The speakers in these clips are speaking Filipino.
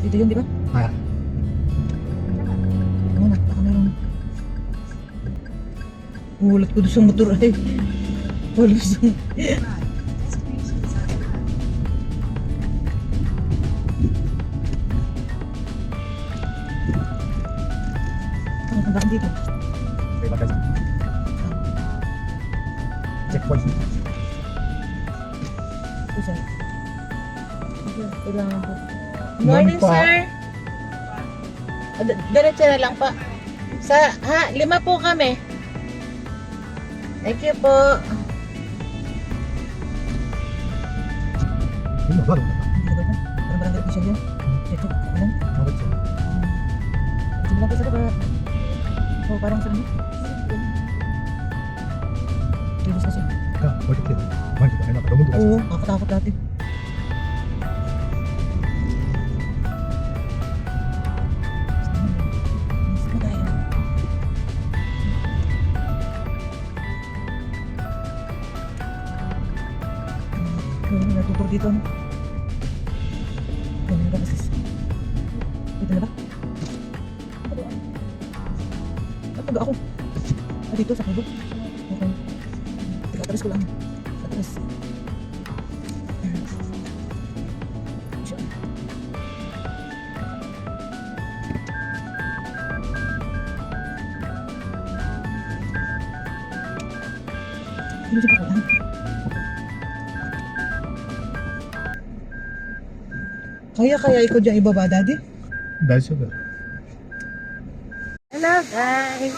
Dito yun, di ba? Ah, Ano na, baka meron. Hulot ko doon sa motor ay. Hulot sa... Ano ang bakit dito? may bagay. Checkpoint. Ito sir. Kailangan po. Morning, Morning po. sir. Diretso na lang po. Ha, 5 po kami. Thank you po. Ano ba? Hindi na ba? Parang barangay official yan. Check, check. Ano lang? Bakit siya? Check lang po sa baba. O parang sa ano? Kilos kasi. Ah, bakit siya? Bakit siya? Ano ka? Tumundo ka siya. Oo, nakakatakot dati. Miss ka tayo. Natutur dito, ano? Ganun ka kasi. Dito na ba? Nagpaga ako. Dito sa kubo. Okay. Teka, ko lang. Atras. Siya. Dito siya pa lang. Kaya ikaw dyan ibaba, daddy? Dahil siya ba? Hello, guys.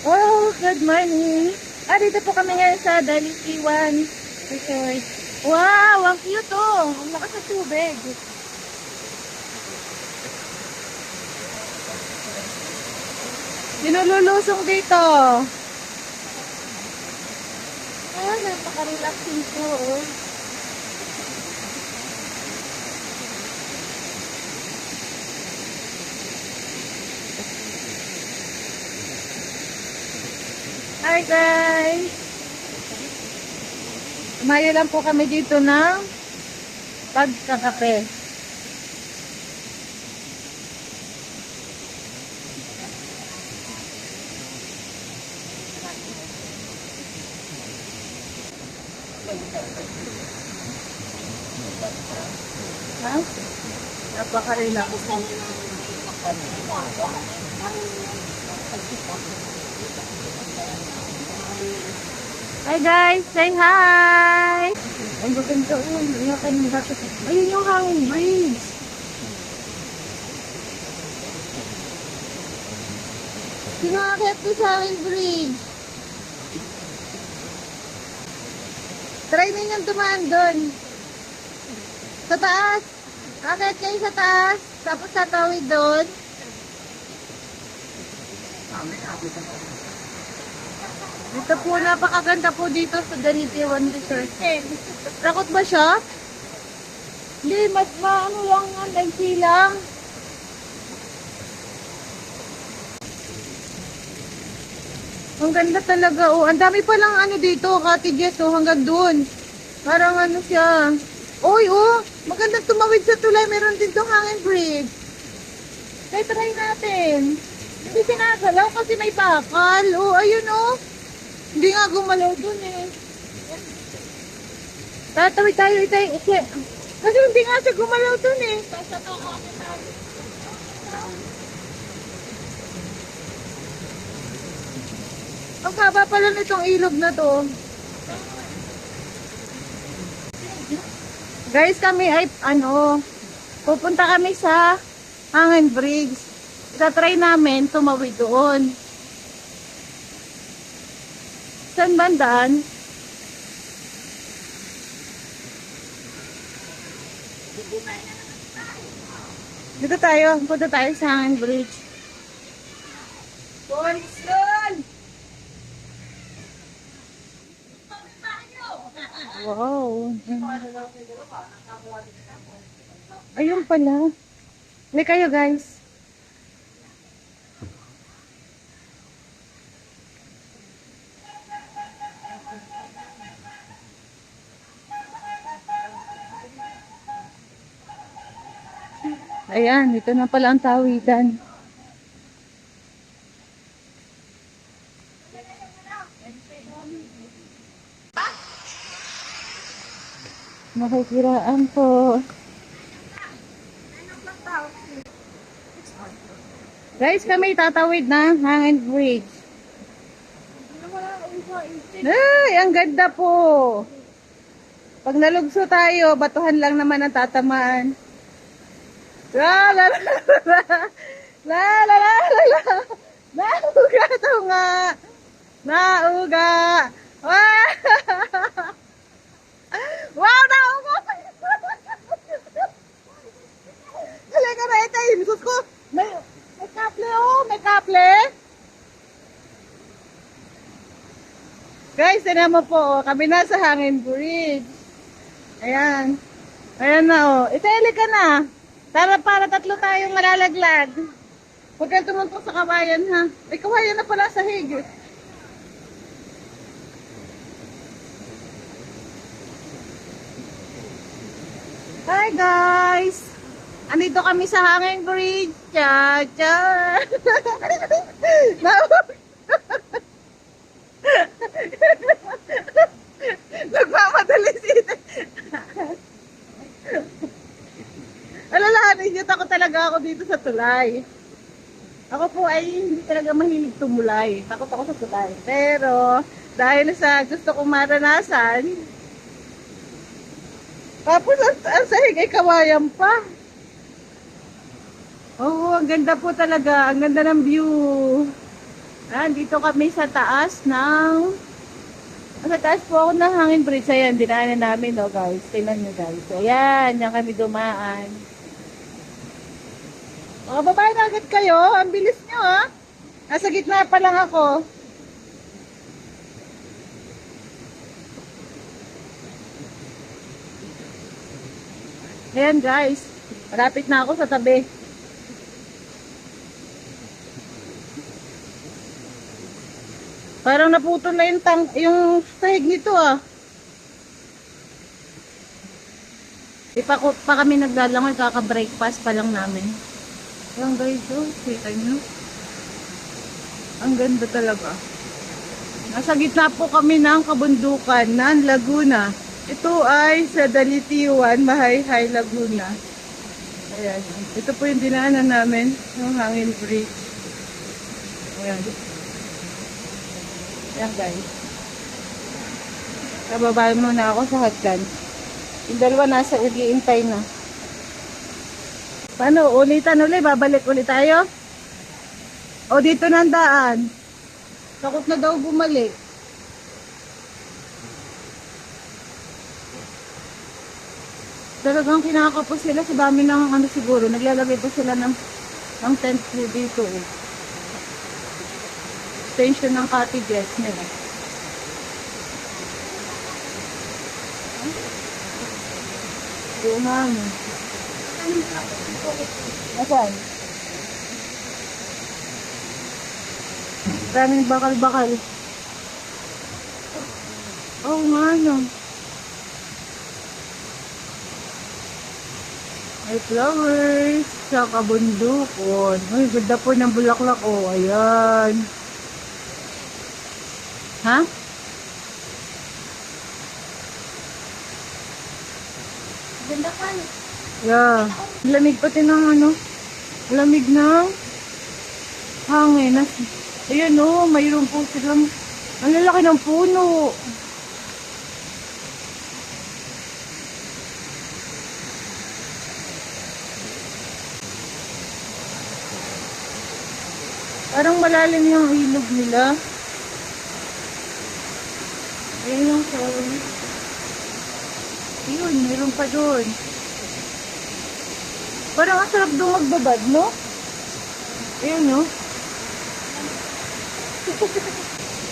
Oh, good morning. Dito po kami ngayon sa Dalisiwan Resort. Wow, ang cute oh. Ang lakas ng tubig. Sinululusong dito. Napaka-relaxing po oh. Hi guys! Tumayo lang po kami dito ng pagkakape. Ha? Napaka-relax. Hi guys! Say hi! Ang gaganda yun. Ayun yung hanging breeze. Sino akit ko sa hanging breeze? Try ninyong tumaan doon. Sa taas. Akit kayo sa taas. Tapos tatawid doon. Dito po, napakaganda po dito sa Dalisiwan Resort. Takot ba siya? Hindi, ano lang nga, nagsilang. Ang ganda talaga, oh. Ang dami palang ano dito, cottages, oh, hanggang doon. Parang ano siya. Oy, oh, magandang tumawid sa tulay. Meron din tong hanging bridge. Kaya try natin. Hindi sinasalaw kasi may bakal. Oh, ayun, oh. Hindi nga gumalaw dun eh. Tatawid tayo ito. Kasi hindi nga siya gumalaw dun eh. Ang haba pala nitong ilog na to. Guys, kami ay pupunta kami sa Hanging Bridge. Itatry namin tumawid doon. Saan bandaan? Dito tayo. Punta tayo sa Hanging Bridge. Wow. Ayun pala. Hindi kayo guys. Ayan. Ayan, dito na pala ang tawidan. Makikiraan po. Guys, kami tatawid na Hangin Bridge. Ay, ang ganda po. Pag nalugso tayo, batuhan lang naman ang tatamaan. La la la la la la la la la. Nauga to nga. Nauga. Wow, wow, nauga. Halika na ito. Sus ko. May kaple oh. May kaple. Guys, tinan mo po. Oh, kami na sa Hangin Bridge. Ayan. Ayan na oh. Itali ka na. Para tatlo tayong malalaglag. Huwag kang tumuntok sa kawayan ha. Ay, kawayan na pala sa higit. Hi guys! Andito kami sa Hangin Bridge. Cha cha. Nagmamadali sila. Alalahanin niyo, takot talaga ako dito sa tulay. Ako po ay hindi talaga mahilig tumulay. Takot ako sa tulay. Pero, dahil sa gusto kong maranasan, tapos ang sahig ay kawayan pa. Oo, ang ganda po talaga. Ang ganda ng view. Dito kami sa taas ng... Sa taas po ako ng Hangin Bridge. Ayan, dinaanan namin, no, guys. Tingnan nyo, guys. Ayan, yan kami dumaan. Mga babae na agad kayo. Ang bilis nyo, ha? Nasa gitna pa lang ako. Ayan, guys. Malapit na ako sa tabi. Parang naputol na yung sahig nito, ah. Di pa kami naglalangoy, kaka-breakfast pa lang namin. Ayan guys, oh, kita nyo. Ang ganda talaga. Nasa gitna po kami ng kabundukan ng Laguna. Ito ay sa Dalitiwan, Mahayhay, Laguna. Ayan. Ito po yung dinaanan namin, yung Hangin Bridge. Ayan. Ayan guys. Kababa muna ako sa hagdan. Yung dalawa nasa uli-intay na. Paano? Ulitan ulit? Babalik ulit tayo? O dito na ang daan? Takot na daw bumalik. Talagang kinakapos sila sa dami ng ano siguro. Naglalagay pa sila ng tent dito eh. Extension ng cottages nila. Duman. Asan? Maraming bakal-bakal. Oh, nga no. May flowers sa kabundukon. Ay, ganda po ng bulaklak. Oh, ayan. Ha? Ganda ka. Yeah. Lamig pati ng ano. Lamig ng hangin. Ayan o, mayroon po silang ang lalaki ng puno. Parang malalim yung ilog nila. Ayan yung soul. Yun, mayroon pa doon. Parang ang sarap doon magbabad, no? Ayan, no?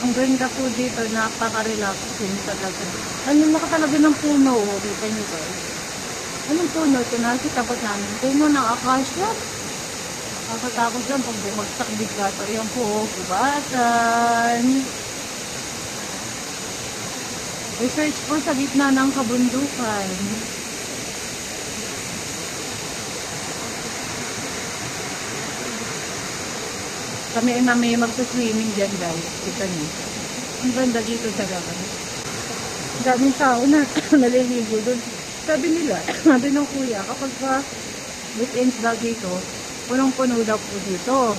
Ang ganda po dito, napaka-relaxing talaga. Ano na talaga ng puno, oh. Dito nyo ba? Anong puno? Ito na, tapat namin. Puno ng akasya. Nakatakot lang pag bumagsak bigla. So, ayan po, kubatan. Research po sa gitna ng kabundukan. Kami ay mamaya magsa-swimming dyan guys. Kita niyo. Ang ganda dito talaga. Ang daming tao na naliligo doon. Sabi nila, sabi ng kuya, kapag weekends daw dito, punong-puno daw po dito.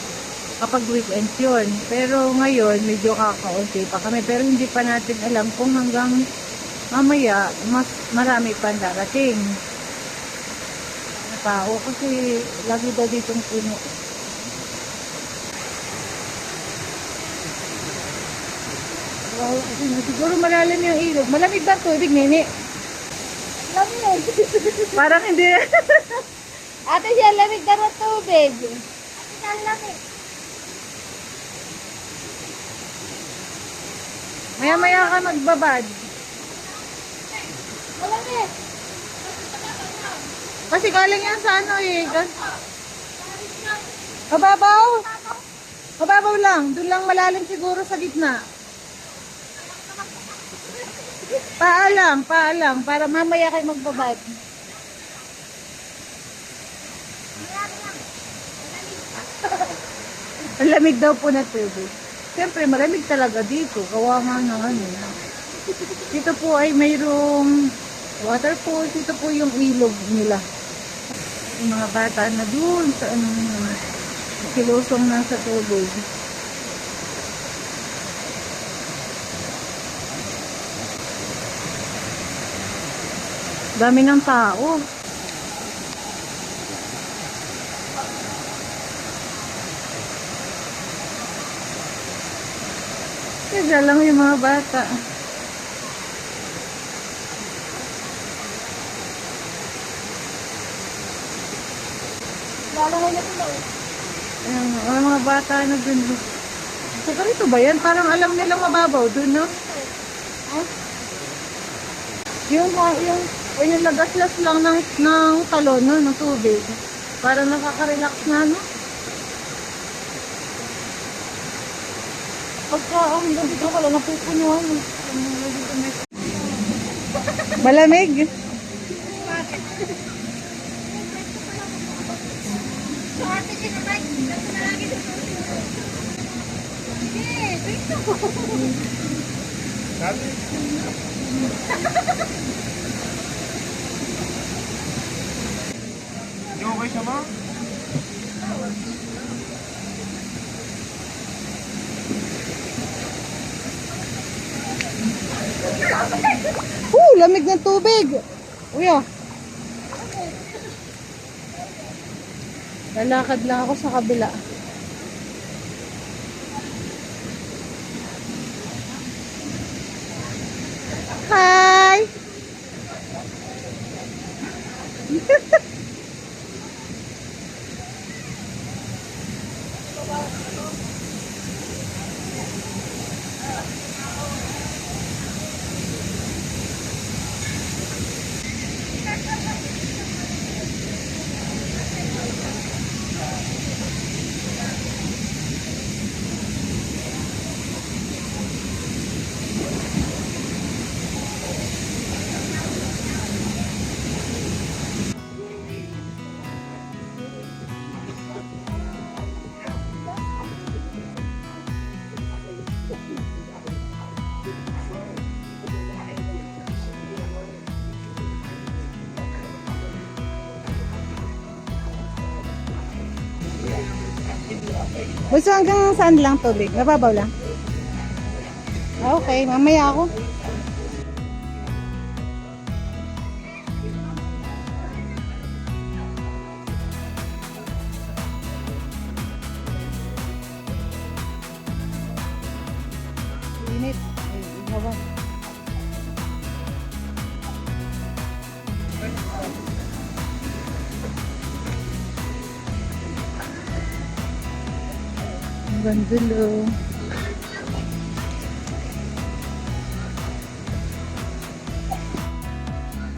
Kapag weekends yun. Pero ngayon, medyo kakaunti pa kami. Pero hindi pa natin alam kung hanggang mamaya, mas marami pa darating. Tao kasi lagi daw ditong puno. Wow, siguro malalim yung ilog. Malamig ba tubig, Nini? Lamig. Parang hindi. Ate siya, lamig na ng tubig. Ang lamig. Maya-maya ka magbabad. Malamig. Kasi galing yan sa ano eh. Mababaw. Mababaw lang. Doon lang malalim siguro sa gitna. Paalang. Para mamaya kayo magbabad. Ang lamig daw po na tubig. Siyempre, malamig talaga dito. Gawa nga ng ano. Dito po ay mayroong waterfall. Dito po yung ilog nila. Yung mga bata na doon sa ano, kilusong na sa tubig. Dami ng tao. Kaya lang yung mga bata. Lalo na ito. Ayan, mga bata na dun. So, ganito ba yan? Parang alam nilang mababaw dun, no? Huh? Yung lagaslas lang ng talon, no? Ng tubig. Parang nakaka-relax na, no? Pagka, dito ka lang napupunuan. Malamig. So, ate siya naman. Dito na lagi sa tubig. Sige, dito. Hindi okay siya ba? Lamig ng tubig. Uya. Lalakad lang ako sa kabila. Hi! Gusto hanggang saan lang tubig? Mababaw lang? Okay, mamaya ako. Init. Ay, baba. Ang ganda.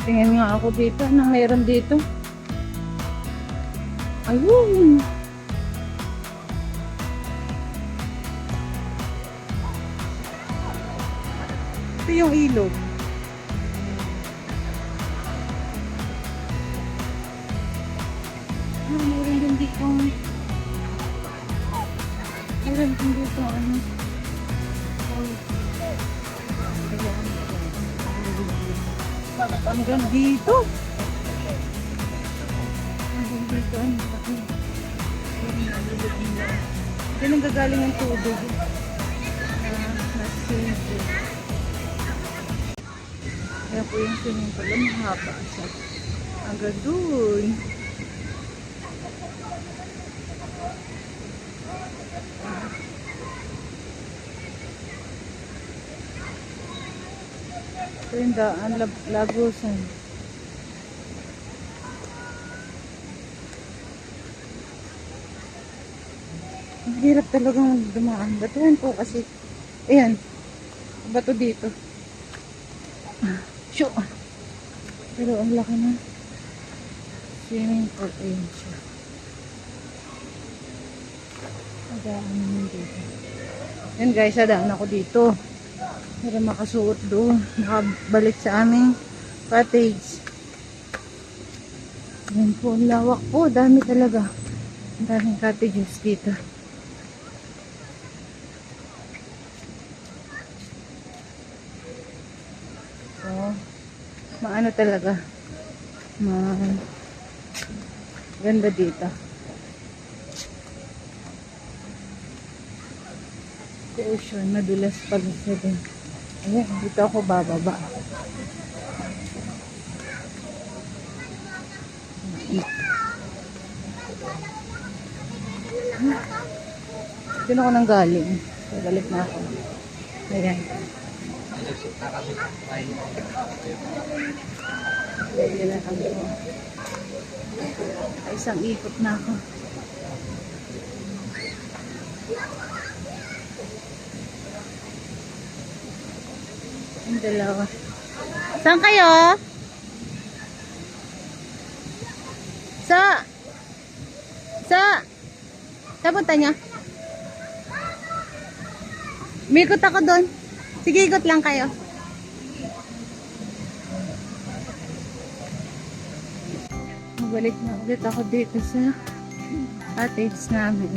Tingnan nga ako dito. Anong meron dito? Ayun. Ito yung ilog. Meron din dito. Meron din dito ano. Hanggang dito. Hanggang dito. Ano ba? Yan ang gagaling ang tubig. Swimming pool. Kaya po yung swimming pool. Ang haba siya. Hanggang dun. Ito yung daan, Lagusan. Ang hirap talagang dumaan. Batuhan po kasi. Ayan. Bato dito. Shoo. Pero ang laki na. Swimming pool. Ayan siya. Adaan naman dito. Yan guys, adaan ako dito. Para makasuot doon. Makabalik sa aming cottage. Yan po, ang lawak po. Dami talaga. Ang daming cottages dito. So, maano talaga. Ganda dito. The ocean, madulas pala siya din. Ayan, dito ako bababa. Dito ako nang galing. So, balik na ako. Ayan. Ayan na ako. Ay, isang ikot na ako. Ang dalawa. Saan kayo? Saan punta niya? Mikot ako doon. Sige, ikot lang kayo. Balik na ulit ako dito sa cottage namin.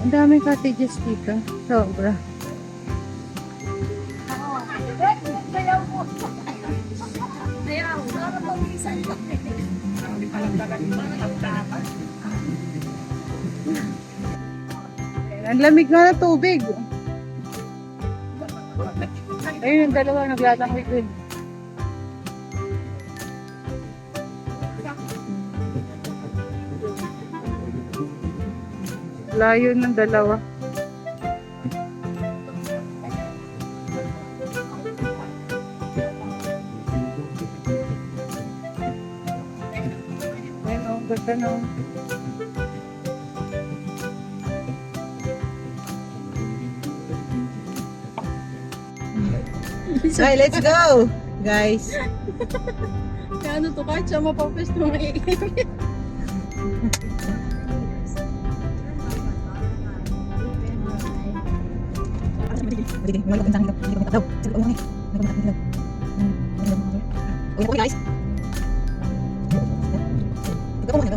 Ang daming cottages dito. Sobra. Ang lamig nga ng tubig. Ayun yung dalawa naglalangoy dun. Layo ng dalawa. Ayun o, ganda na. Okay, let's go, guys. Kaya ano to, kahit siya mapapes na maiilim. Okay, guys. Okay,